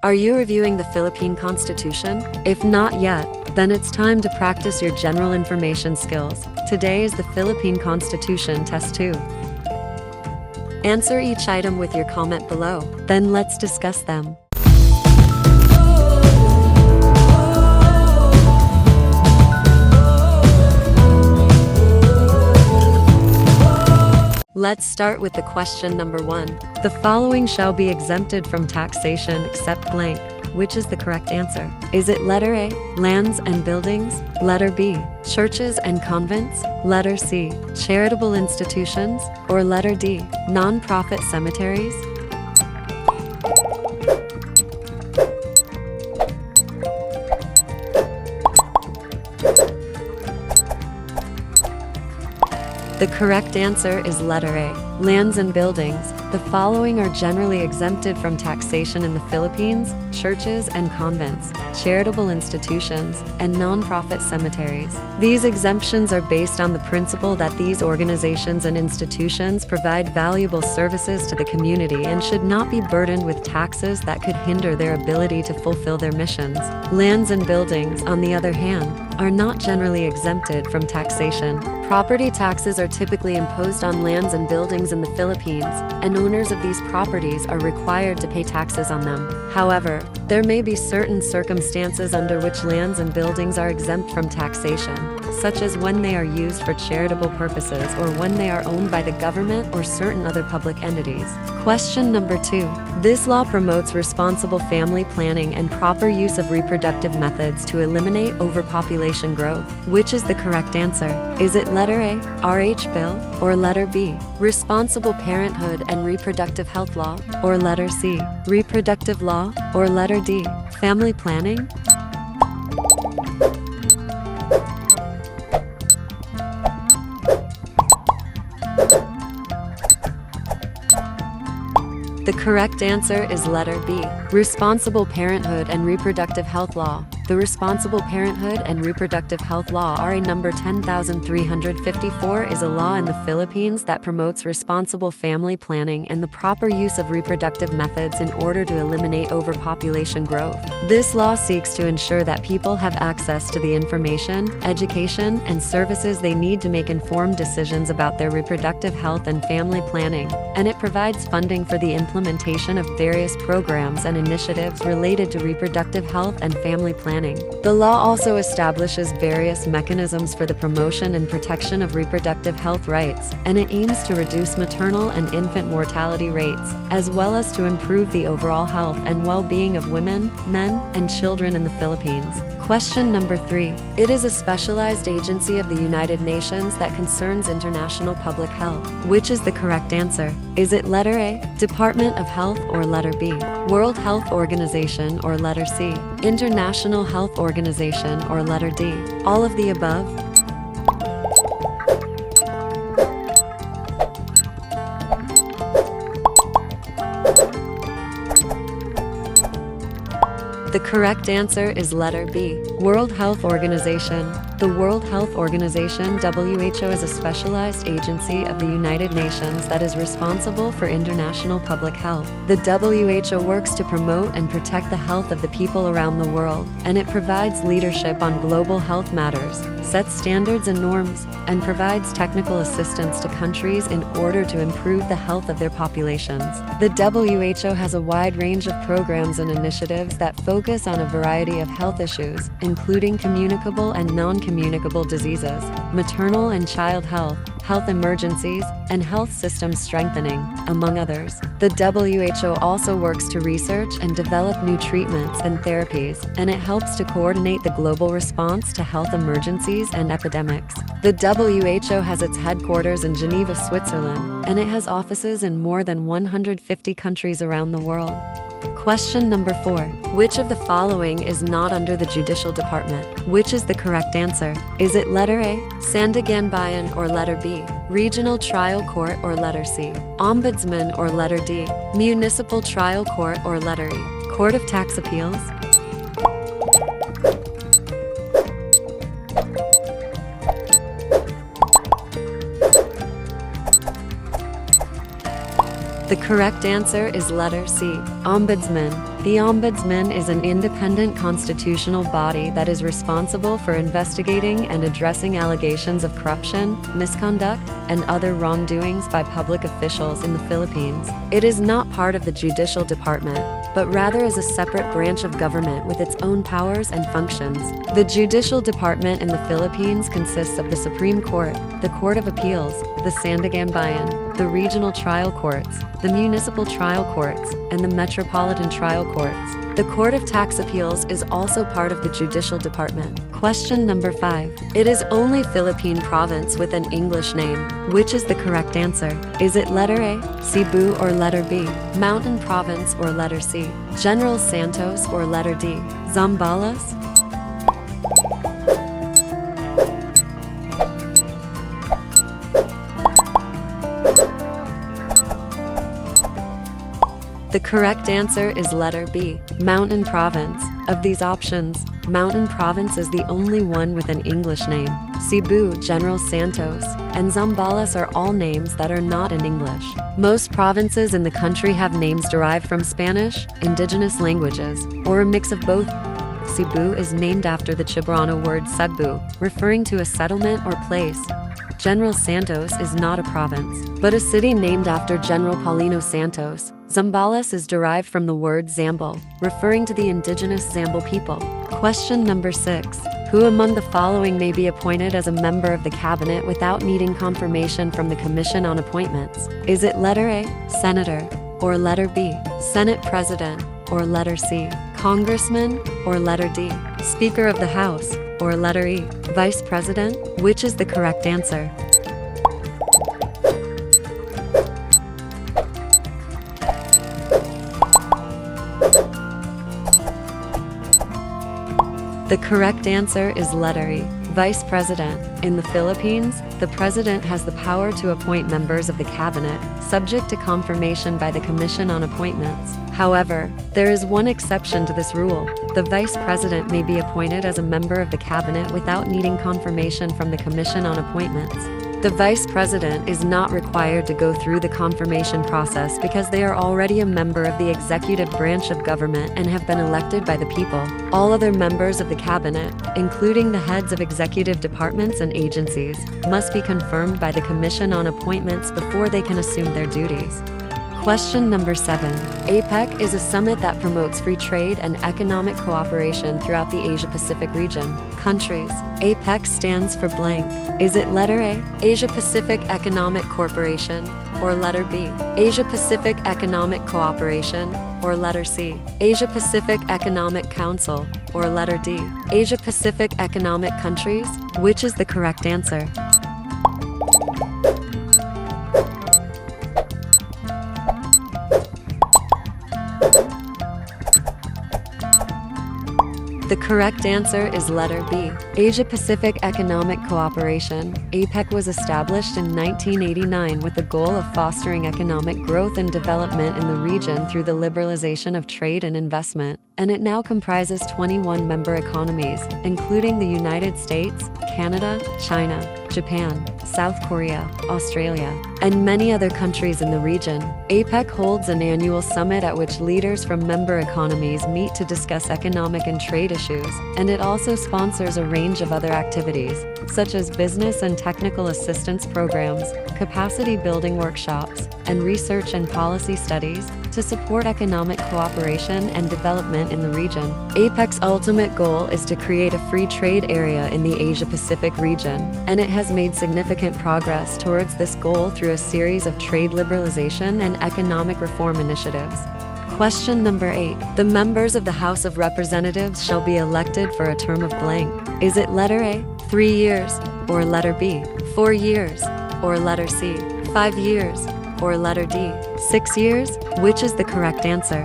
Are you reviewing the Philippine Constitution? If not yet, then it's time to practice your general information skills. Today is the Philippine Constitution Test 2. Answer each item with your comment below. Then let's discuss them. Let's start with the question number 1. The following shall be exempted from taxation except blank. Which is the correct answer? Is it letter A, lands and buildings? Letter B, churches and convents? Letter C, charitable institutions? Or letter D, non-profit cemeteries? The correct answer is letter A, lands and buildings. The following are generally exempted from taxation in the Philippines: churches and convents, charitable institutions, and non-profit cemeteries. These exemptions are based on the principle that these organizations and institutions provide valuable services to the community and should not be burdened with taxes that could hinder their ability to fulfill their missions. Lands and buildings, on the other hand, are not generally exempted from taxation. Property taxes are typically imposed on lands and buildings in the Philippines, and owners of these properties are required to pay taxes on them. However, there may be certain circumstances under which lands and buildings are exempt from taxation, such as when they are used for charitable purposes or when they are owned by the government or certain other public entities. Question number 2. This law promotes responsible family planning and proper use of reproductive methods to eliminate overpopulation growth. Which is the correct answer? Is it letter A, RH Bill? Or letter B, Responsible Parenthood and Reproductive Health Law? Or letter C, Reproductive Law? Or letter D, Family Planning? The correct answer is letter B, Responsible Parenthood and Reproductive Health Law. The Responsible Parenthood and Reproductive Health Law RA number 10354 is a law in the Philippines that promotes responsible family planning and the proper use of reproductive methods in order to eliminate overpopulation growth. This law seeks to ensure that people have access to the information, education, and services they need to make informed decisions about their reproductive health and family planning, and it provides funding for the implementation of various programs and initiatives related to reproductive health and family planning. The law also establishes various mechanisms for the promotion and protection of reproductive health rights, and it aims to reduce maternal and infant mortality rates, as well as to improve the overall health and well-being of women, men, and children in the Philippines. Question number 3. It is a specialized agency of the United Nations that concerns international public health. Which is the correct answer? Is it letter A, Department of Health? Or letter B, World Health Organization? Or letter C, International Health Organization? Or letter D, all of the above? The correct answer is letter B, World Health Organization. The World Health Organization (WHO) is a specialized agency of the United Nations that is responsible for international public health. The WHO works to promote and protect the health of the people around the world, and it provides leadership on global health matters, sets standards and norms, and provides technical assistance to countries in order to improve the health of their populations. The WHO has a wide range of programs and initiatives that focus on a variety of health issues, including communicable and non-communicable diseases, maternal and child health, health emergencies, and health system strengthening, among others. The WHO also works to research and develop new treatments and therapies, and it helps to coordinate the global response to health emergencies and epidemics. The WHO has its headquarters in Geneva, Switzerland, and it has offices in more than 150 countries around the world. Question number 4. Which of the following is not under the Judicial Department? Which is the correct answer? Is it letter A, Sandiganbayan? Or letter B, Regional Trial Court? Or letter C, Ombudsman? Or letter D, Municipal Trial Court? Or letter E, Court of Tax Appeals? The correct answer is letter C, Ombudsman. The Ombudsman is an independent constitutional body that is responsible for investigating and addressing allegations of corruption, misconduct, and other wrongdoings by public officials in the Philippines. It is not part of the judicial department, but rather is a separate branch of government with its own powers and functions. The judicial department in the Philippines consists of the Supreme Court, the Court of Appeals, the Sandiganbayan, the regional trial courts, the municipal trial courts, and the metropolitan trial courts. The Court of Tax Appeals is also part of the judicial department. Question number 5. It is only Philippine province with an English name. Which is the correct answer? Is it letter A, Cebu, or letter B, Mountain Province, or letter C, General Santos, or letter D, Zambales? The correct answer is letter B, Mountain Province. Of these options, Mountain Province is the only one with an English name. Cebu, General Santos, and Zambales are all names that are not in English. Most provinces in the country have names derived from Spanish, indigenous languages, or a mix of both. Cebu is named after the Cebuano word Cebu, referring to a settlement or place. General Santos is not a province, but a city named after General Paulino Santos. Zambales is derived from the word Zambal, referring to the indigenous Zambal people. Question number 6. Who among the following may be appointed as a member of the cabinet without needing confirmation from the Commission on Appointments? Is it letter A, Senator, or letter B, Senate President, or letter C, Congressman, or letter D, Speaker of the House, or letter E, Vice President? Which is the correct answer? The correct answer is letter E, Vice President. In the Philippines, the President has the power to appoint members of the cabinet, subject to confirmation by the Commission on Appointments. However, there is one exception to this rule. The Vice President may be appointed as a member of the cabinet without needing confirmation from the Commission on Appointments. The Vice President is not required to go through the confirmation process because they are already a member of the executive branch of government and have been elected by the people. All other members of the cabinet, including the heads of executive departments and agencies, must be confirmed by the Commission on Appointments before they can assume their duties. Question number 7. APEC is a summit that promotes free trade and economic cooperation throughout the Asia-Pacific region. Countries. APEC stands for blank. Is it letter A, Asia-Pacific Economic Corporation, or letter B, Asia-Pacific Economic Cooperation, or letter C, Asia-Pacific Economic Council, or letter D, Asia-Pacific Economic Countries? Which is the correct answer? The correct answer is letter B, Asia-Pacific Economic Cooperation. APEC was established in 1989 with the goal of fostering economic growth and development in the region through the liberalization of trade and investment, and it now comprises 21 member economies, including the United States, Canada, China, Japan, South Korea, Australia, and many other countries in the region. APEC holds an annual summit at which leaders from member economies meet to discuss economic and trade issues, and it also sponsors a range of other activities, such as business and technical assistance programs, capacity building workshops, and research and policy studies to support economic cooperation and development in the region. APEC's ultimate goal is to create a free trade area in the Asia-Pacific region, and it has made significant progress towards this goal through a series of trade liberalization and economic reform initiatives. Question number 8. The members of the House of Representatives shall be elected for a term of blank. Is it letter A, 3 years, or letter B, 4 years, or letter C, 5 years, or letter D, 6 years? Which is the correct answer?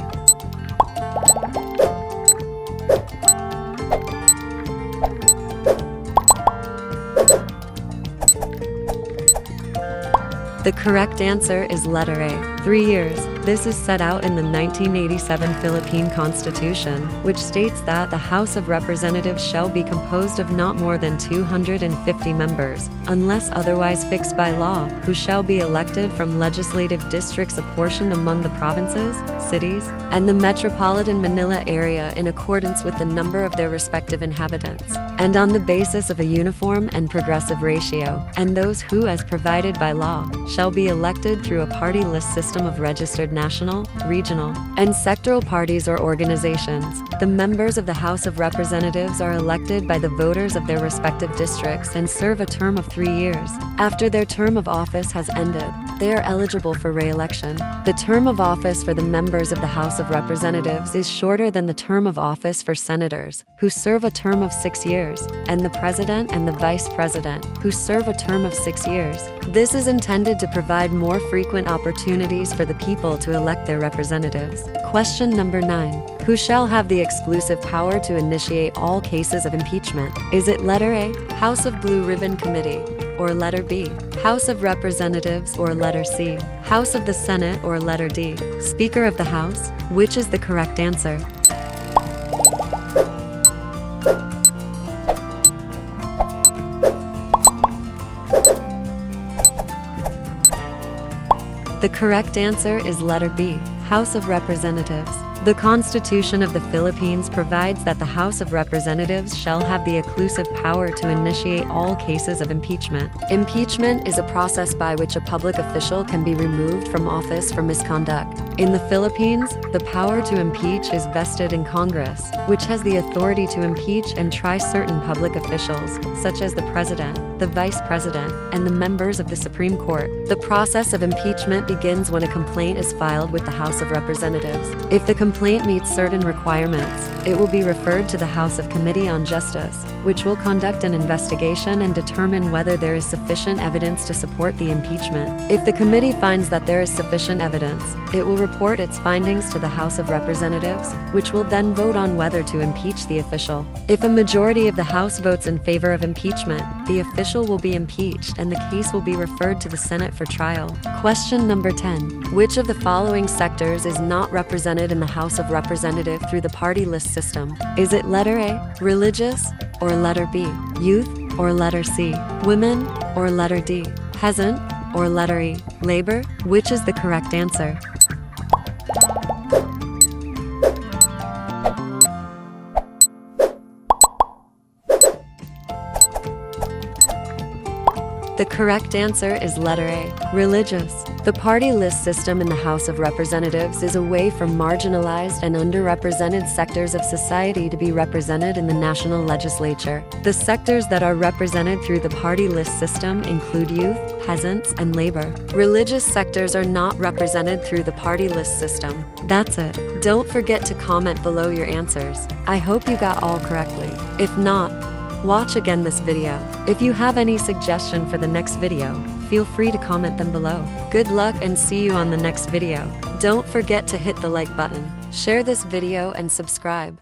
The correct answer is letter A, 3 years. This is set out in the 1987 Philippine Constitution, which states that the House of Representatives shall be composed of not more than 250 members, unless otherwise fixed by law, who shall be elected from legislative districts apportioned among the provinces, cities, and the metropolitan Manila area in accordance with the number of their respective inhabitants, and on the basis of a uniform and progressive ratio, and those who, as provided by law, shall be elected through a party list system of registered national, regional, and sectoral parties or organizations. The members of the House of Representatives are elected by the voters of their respective districts and serve a term of 3 years. After their term of office has ended, they are eligible for re-election. The term of office for the members of the House of Representatives is shorter than the term of office for senators, who serve a term of 6 years, and the president and the vice president, who serve a term of 6 years. This is intended to provide more frequent opportunities for the people to elect their representatives. Question number 9. Who shall have the exclusive power to initiate all cases of impeachment? Is it letter A, House of Blue Ribbon Committee, or letter B, House of Representatives, or letter C, House of the Senate, or letter D, Speaker of the House? Which is the correct answer? The correct answer is letter B, House of Representatives. The Constitution of the Philippines provides that the House of Representatives shall have the exclusive power to initiate all cases of impeachment. Impeachment is a process by which a public official can be removed from office for misconduct. In the Philippines, the power to impeach is vested in Congress, which has the authority to impeach and try certain public officials, such as the President, the Vice President, and the members of the Supreme Court. The process of impeachment begins when a complaint is filed with the House of Representatives. If the complaint meets certain requirements, it will be referred to the House of Committee on Justice, which will conduct an investigation and determine whether there is sufficient evidence to support the impeachment. If the committee finds that there is sufficient evidence, it will report its findings to the House of Representatives, which will then vote on whether to impeach the official. If a majority of the House votes in favor of impeachment, the official will be impeached and the case will be referred to the Senate for trial. Question number 10. Which of the following sectors is not represented in the House of Representatives through the party list system? Is it letter A, religious, or letter B, youth, or letter C, women, or letter D, peasant, or letter E, labor? Which is the correct answer? The correct answer is letter A, religious. The party list system in the House of Representatives is a way for marginalized and underrepresented sectors of society to be represented in the national legislature. The sectors that are represented through the party list system include youth, peasants, and labor. Religious sectors are not represented through the party list system. That's it. Don't forget to comment below your answers. I hope you got all correctly. If not, watch again this video. If you have any suggestion for the next video, feel free to comment them below. Good luck and see you on the next video. Don't forget to hit the like button, share this video and subscribe.